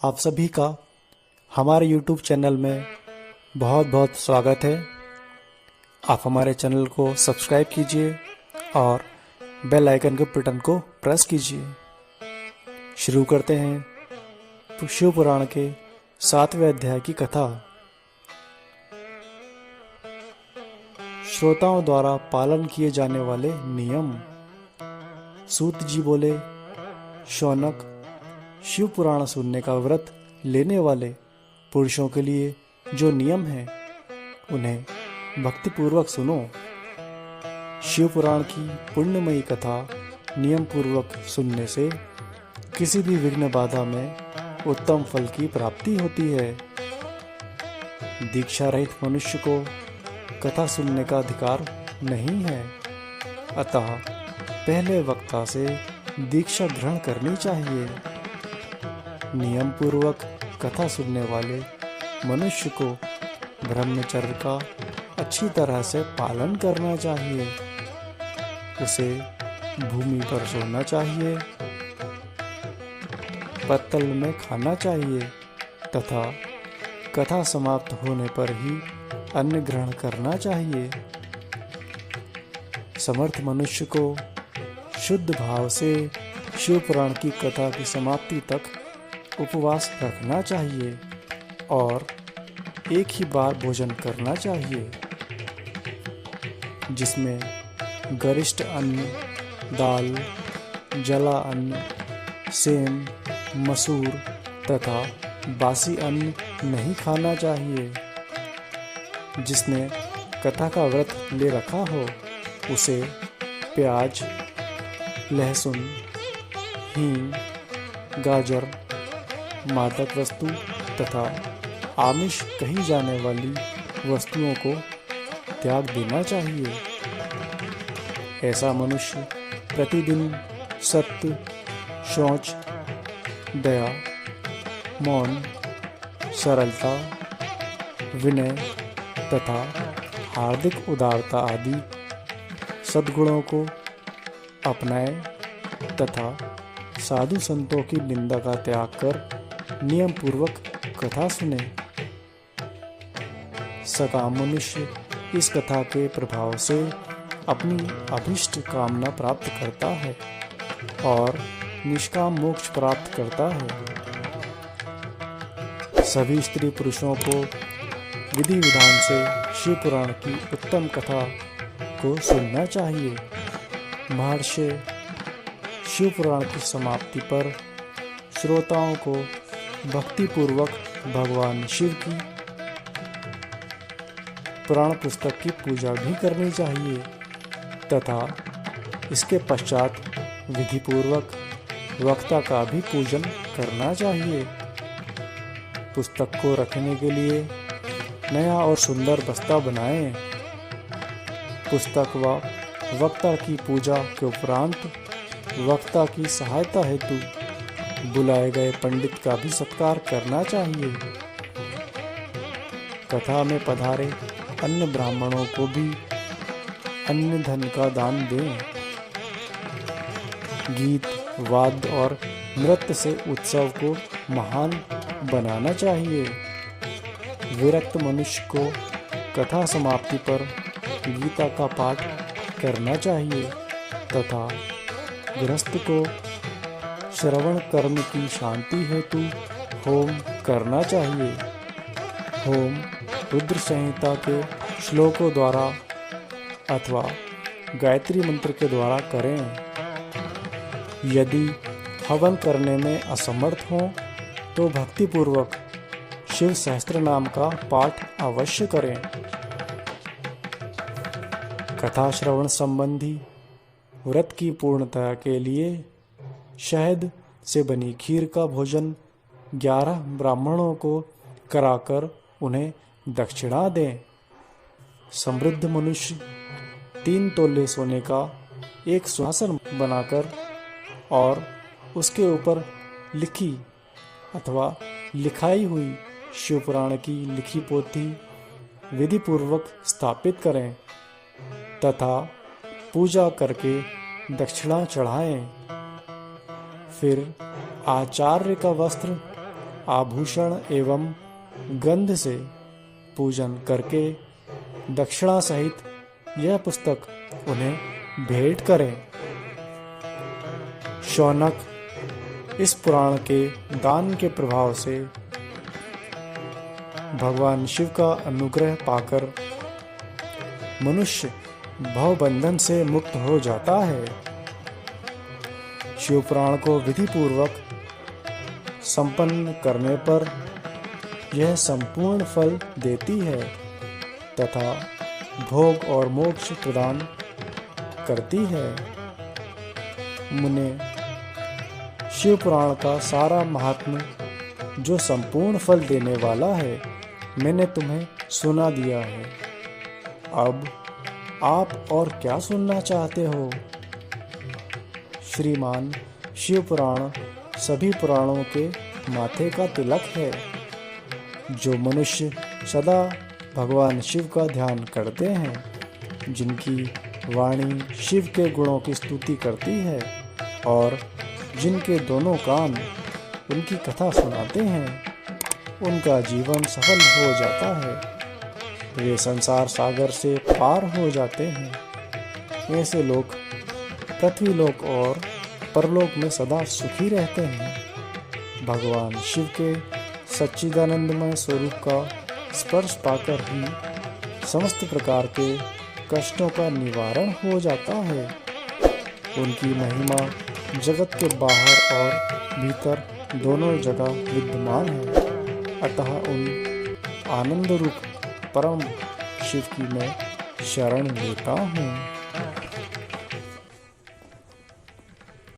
आप सभी का हमारे YouTube चैनल में बहुत बहुत स्वागत है। आप हमारे चैनल को सब्सक्राइब कीजिए और बेल आइकन के बटन को प्रेस कीजिए। शुरू करते हैं शिव पुराण के 7वें अध्याय की कथा। श्रोताओं द्वारा पालन किए जाने वाले नियम। सूत जी बोले, शौनक, शिव पुराण सुनने का व्रत लेने वाले पुरुषों के लिए जो नियम हैं उन्हें भक्तिपूर्वक सुनो। शिव पुराण की पुण्यमयी कथा नियम पूर्वक सुनने से किसी भी विघ्न बाधा में उत्तम फल की प्राप्ति होती है। दीक्षा रहित मनुष्य को कथा सुनने का अधिकार नहीं है, अतः पहले वक्ता से दीक्षा ग्रहण करनी चाहिए। नियम पूर्वक कथा सुनने वाले मनुष्य को ब्रह्मचर्य का अच्छी तरह से पालन करना चाहिए। उसे भूमि पर सोना चाहिए, पत्तल में खाना चाहिए तथा कथा समाप्त होने पर ही अन्न ग्रहण करना चाहिए। समर्थ मनुष्य को शुद्ध भाव से शिव पुराण की कथा की समाप्ति तक उपवास रखना चाहिए और एक ही बार भोजन करना चाहिए, जिसमें गरिष्ठ अन्न, दाल, जला अन्न, सेम, मसूर तथा बासी अन्न नहीं खाना चाहिए। जिसने कथा का व्रत ले रखा हो उसे प्याज, लहसुन, हींग, गाजर, मादक वस्तु तथा आमिष कही जाने वाली वस्तुओं को त्याग देना चाहिए। ऐसा मनुष्य प्रतिदिन सत्य, शौच, दया, मौन, सरलता, विनय तथा हार्दिक उदारता आदि सद्गुणों को अपनाए तथा साधु संतों की निंदा का त्याग कर नियम पूर्वक कथा सुने। सकाम मनुष्य इस कथा के प्रभाव से अपनी अभीष्ट कामना प्राप्त करता है और निष्काम मोक्ष प्राप्त करता है। सभी स्त्री पुरुषों को विधि विधान से शिव पुराण की उत्तम कथा को सुनना चाहिए। महर्षि शिव पुराण की समाप्ति पर श्रोताओं को भक्तिपूर्वक भगवान शिव की पुराण पुस्तक की पूजा भी करनी चाहिए तथा इसके पश्चात विधिपूर्वक वक्ता का भी पूजन करना चाहिए। पुस्तक को रखने के लिए नया और सुंदर बस्ता बनाएं। पुस्तक व वक्ता की पूजा के उपरांत वक्ता की सहायता हेतु बुलाए गए पंडित का भी सत्कार करना चाहिए। कथा में पधारे अन्य ब्राह्मणों को भी अन्य धन का दान दें। गीत, वाद्य और नृत्य से उत्सव को महान बनाना चाहिए। विरक्त मनुष्य को कथा समाप्ति पर गीता का पाठ करना चाहिए तथा गृहस्थ को श्रवण कर्म की शांति हेतु होम करना चाहिए। होम रुद्र संहिता के श्लोकों द्वारा अथवा गायत्री मंत्र के द्वारा करें। यदि हवन करने में असमर्थ हो तो भक्तिपूर्वक शिव सहस्त्र नाम का पाठ अवश्य करें। कथा श्रवण संबंधी व्रत की पूर्णता के लिए शहद से बनी खीर का भोजन 11 ब्राह्मणों को कराकर उन्हें दक्षिणा दें। समृद्ध मनुष्य 3 तोले सोने का एक सिंहासन बनाकर और उसके ऊपर लिखी अथवा लिखाई हुई शिव पुराण की लिखी पोथी विधि पूर्वक स्थापित करें तथा पूजा करके दक्षिणा चढ़ाएं। फिर आचार्य का वस्त्र आभूषण एवं गंध से पूजन करके दक्षिणा सहित यह पुस्तक उन्हें भेंट करें। शौनक इस पुराण के दान के प्रभाव से भगवान शिव का अनुग्रह पाकर मनुष्य भवबंधन से मुक्त हो जाता है। शिव पुराण को विधि पूर्वक संपन्न करने पर यह संपूर्ण फल देती है तथा भोग और मोक्ष प्रदान करती है। मुने, शिव पुराण का सारा महात्म्य जो संपूर्ण फल देने वाला है मैंने तुम्हें सुना दिया है। अब आप और क्या सुनना चाहते हो? श्रीमान, शिव पुराण सभी पुराणों के माथे का तिलक है। जो मनुष्य सदा भगवान शिव का ध्यान करते हैं, जिनकी वाणी शिव के गुणों की स्तुति करती है और जिनके दोनों कान उनकी कथा सुनाते हैं, उनका जीवन सफल हो जाता है। वे संसार सागर से पार हो जाते हैं। ऐसे लोग पृथ्वीलोक और परलोक में सदा सुखी रहते हैं। भगवान शिव के सच्चिदानंदमय स्वरूप का स्पर्श पाकर ही समस्त प्रकार के कष्टों का निवारण हो जाता है। उनकी महिमा जगत के बाहर और भीतर दोनों जगह विद्यमान है। अतः उन आनंद रूप परम शिव की मैं शरण लेता हूँ।